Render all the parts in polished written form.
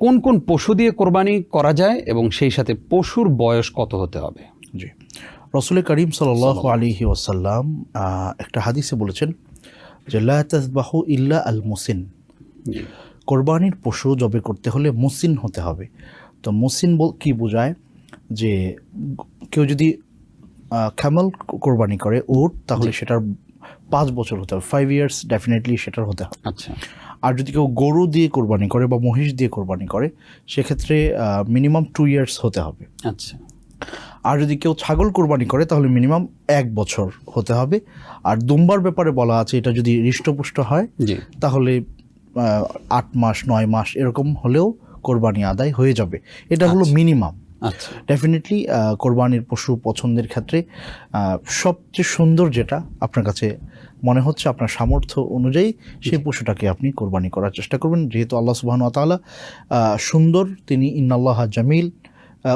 কোন কোন পশু দিয়ে কোরবানি করা যায় এবং সেই সাথে পশুর বয়স কত হতে হবে? জি, রাসূল করিম সাল্লাল্লাহু আলাইহি ওয়াসাল্লাম একটা হাদিসে বলেছেন যে লা তাযবাহু ইল্লা আল মুসিন, কোরবানির পশু জবে করতে হলে মুসিন হতে হবে। তো মুসিন কি বোঝায়, যে কেউ যদি ক্যামেল কোরবানি করে উট, তাহলে সেটার 5 বছর হতে হবে, 5 ইয়ার্স ডেফিনেটলি সেটার হতে হবে। আচ্ছা। আর যদি কেউ গরু দিয়ে কোরবানি করে বা মহিষ দিয়ে কোরবানি করে, সেক্ষেত্রে মিনিমাম 2 ইয়ার্স হতে হবে। আচ্ছা। আর যদি কেউ ছাগল কোরবানি করে তাহলে মিনিমাম 1 বছর হতে হবে। আর দুম্বার ব্যাপারে বলা আছে, এটা যদি হৃষ্টপুষ্ট হয় তাহলে 8 মাস 9 মাস এরকম হলেও কোরবানি আদায় হয়ে যাবে। এটা হলো মিনিমাম। আচ্ছা। ডেফিনেটলি কোরবানির পশু পছন্দের ক্ষেত্রে সবচেয়ে সুন্দর যেটা আপনার কাছে মনে হচ্ছে, আপনার সামর্থ্য অনুযায়ী সেই পশুটাকে আপনি কোরবানি করার চেষ্টা করবেন। যেহেতু আল্লাহ সুবহানাহু ওয়া তাআলা সুন্দর, তিনি ইন্নাল্লাহা জামিল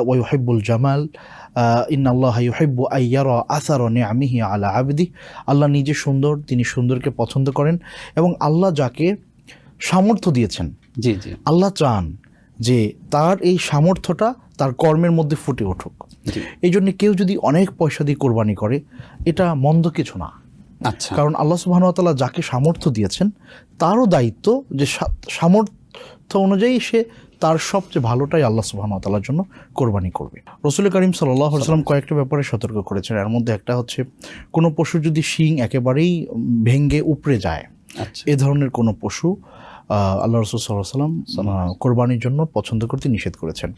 ওয়া ইউহিব্বুল জামাল, ইন্নাল্লাহা ইউহিব্বু আইয়ারা আসারা নিআমিহি আলা আবদি। আল্লাহ নিজে সুন্দর, তিনি সুন্দরকে পছন্দ করেন। এবং আল্লাহ যাকে সামর্থ্য দিয়েছেন, জি জি, আল্লাহ চান যে তার এই সামর্থ্যটা তার কর্মের মধ্যে ফুটে উঠুক। এই জন্য কেউ যদি অনেক পয়সা দিয়ে কোরবানি করে, এটা মন্দ কিছু না। আচ্ছা। কারণ আল্লাহ সুবহানাহু ওয়া তাআলা যাকে সামর্থ্য দিয়েছেন, তারও দায়িত্ব যে সামর্থ্য অনুযায়ী সে তার সবচেয়ে ভালোটাই আল্লাহ সুবহানাহু ওয়া তাআলার জন্য কোরবানি করবে। রাসূল করিম সাল্লাল্লাহু আলাইহি ওয়াসাল্লাম কয়েকটা ব্যাপারে সতর্ক করেছেন। এর মধ্যে একটা হচ্ছে, কোনো পশু যদি শিং একেবারেই ভেঙে উপড়ে যায়, এ ধরনের কোনো পশু আল্লাহ রাসূল সাল্লাল্লাহু আলাইহি ওয়াসাল্লাম কোরবানির জন্য পছন্দ করতে নিষেধ করেছেন।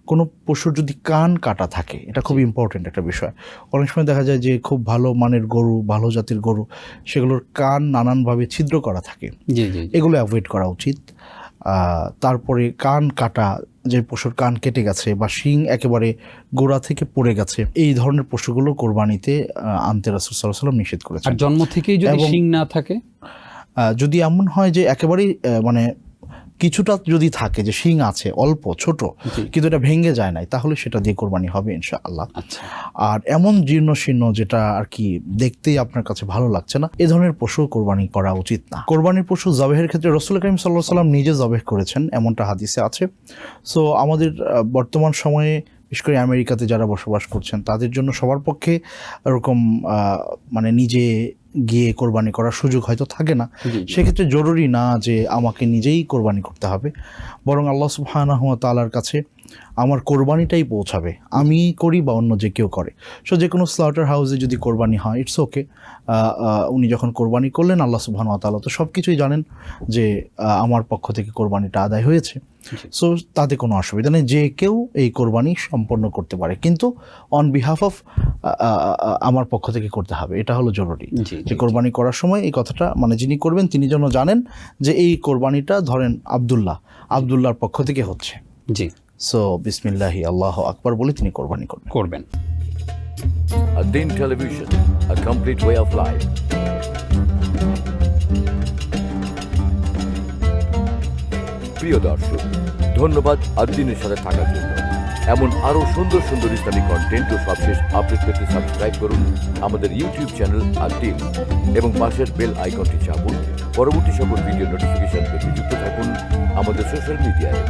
কোনো পশুর যদি কান কাটা থাকে, এটা খুব ইম্পর্টেন্ট একটা বিষয়। অনেক সময় দেখা যায় যে খুব ভালো মানের গরু, ভালো জাতের গরু, সেগুলোর কান নানানভাবে ছিদ্র করা থাকে, এগুলো অ্যাভয়েড করা উচিত। তারপরে কান কাটা, যে পশুর কান কেটে গেছে বা শিং একেবারে গোড়া থেকে পড়ে গেছে, এই ধরনের পশুগুলো কোরবানিতে আনতে রাসূল সাল্লাল্লাহু আলাইহি ওয়াসাল্লাম নিষেধ করেছেন। আর জন্ম থেকেই যদি শিং না থাকে, যদি এমন হয় যে একেবারেই মানে কিছুটা যদি থাকে যে শিং আছে অল্প ছোট, কিন্তু এটা ভেঙে যায় নাই, তাহলে সেটা দিয়ে কোরবানি হবে ইনশাআল্লাহ। আর এমন জীর্ণ শীর্ণ যেটা আর কি দেখতেই আপনার কাছে ভালো লাগছে না, এ ধরনের পশু কোরবানি করা উচিত না। কোরবানির পশু জবেহের ক্ষেত্রে রাসূল করিম সাল্লাল্লাহু আলাইহি ওয়াসাল্লাম নিজে জবেহ করেছেন, এমনটা হাদিসে আছে। সো আমাদের বর্তমান সময়ে বিশেষ করে আমেরিকাতে যারা বসবাস করছেন, তাদের জন্য সবার পক্ষে এরকম মানে নিজে গিয়ে কোরবানি করার সুযোগ হয়তো থাকে না। সেক্ষেত্রে জরুরি না যে আমাকে নিজেই কোরবানি করতে হবে, বরং আল্লাহ সুবহানাহু ওয়া তাআলার কাছে আমার কোরবানিটাই পৌঁছাবে, আমি করি বা অন্য যে কেউ করে। সো যে কোনো স্লটার হাউসে যদি কোরবানি হয়, ইটস ওকে। উনি যখন কোরবানি করলেন, আল্লাহ সুবহানাহু ওয়া তাআলা তো সব কিছুই জানেন যে আমার পক্ষ থেকে কোরবানিটা আদায় হয়েছে। সো তাতে কোনো অসুবিধা নেই, যে কেউ এই কোরবানি সম্পন্ন করতে পারে, কিন্তু অন বিহাফ অফ আমার পক্ষ থেকে করতে হবে, এটা হলো জরুরি। যে কোরবানি করার সময় এই কথাটা মানে যিনি করবেন তিনি যেন জানেন যে এই কোরবানিটা ধরেন আব্দুল্লাহর পক্ষ থেকে হচ্ছে। জি। সো বিসমিল্লাহি আল্লাহু আকবার বলে তিনি কোরবানি করবেন। Ad-Din Television, a complete way of life. প্রিয় দর্শক, ধন্যবাদ ad-Din-এর সাথে থাকার জন্য। এমন আরো সুন্দর সুন্দর ইসলামিক কন্টেন্ট ও সবশেষ আপডেট পেতে সাবস্ক্রাইব করুন আমাদের ইউটিউব চ্যানেল ad-Din এবং পাশের বেল আইকনটি চাপুন। পরবর্তী সকল ভিডিও নোটিফিকেশন পেতে যুক্ত থাকুন আমাদের সোশ্যাল মিডিয়ায়।